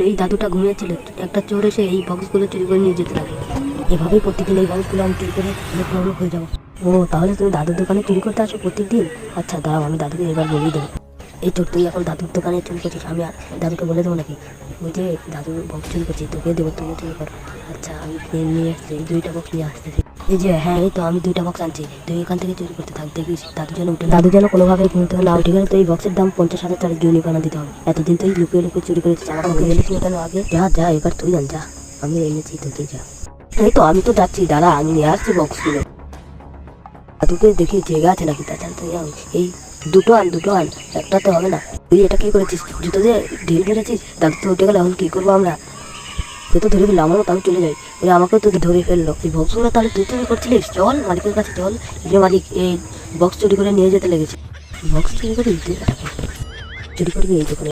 এই দাদুটা ঘুমিয়েছিল, একটা চোর এসে এই বক্সগুলো চুরি করে নিয়ে যেতে লাগে। এভাবেই প্রত্যেকদিন এই বক্সগুলো আমি চুরি করে অনেক হয়ে যাবো। ও তাহলে তুমি দাদুর দোকানে চুরি করতে আসো প্রত্যেকদিন? আচ্ছা দাঁড়াও, আমি দাদুকে এবার বলেই দেবো। এই চোর, তুই এখন দাদুর দোকানে চুরি করছিস, আমি দাদুকে বলে দেবো নাকি? ওই যে দাদুর বক্স চুরি করছি, তোকে দেবো, তুমি চুরি কর। আচ্ছা আমি নিয়ে আসছি, এই 2টা বক্স নিয়ে আসতেছি। এই যে হ্যাঁ, এই তো আমি 2টা বক্স আনছি, তুই এখান থেকে চুরি করতে থাক, দেখিস দাদু যেন কোনোভাবে ঘুম থেকে না উঠে গেলে তো এই বক্সের দাম 50,000 টাকা জরিমানা দিতে হবে। এতদিন তুই লুকিয়ে লুকিয়ে চুরি করেছিস, আমাকে বলিস না কেন আগে? যা যা, এবার তুই আন, যা, আমি এনেছি তোকে, যা। এই তো আমি তো যাচ্ছি, দাঁড়া আমি নিয়ে আসছি বক্সগুলো। দাদুকে দেখি জেগে আছে নাকি, তাছাড়া তুই এই দুটো আন, একটা তো হবে না। তুই এটা কি করেছিস, জুতো দিয়ে ঢিল মেরেছিস, দাদু তো উঠে গেলে এখন কি করবো আমরা? তুই তো ধরে ফেললো, আমারও তো আমি চলে যাই। ওই আমাকেও তো ধরে ফেললো। এই বক্সগুলো তাহলে তুই চুরি করছিলিস? চল মালিকের কাছে চল, যে মালিক এই বক্স চুরি করে নিয়ে যেতে লেগেছে। বক্স চুরি করি, চুরি করবি এই দোকানে।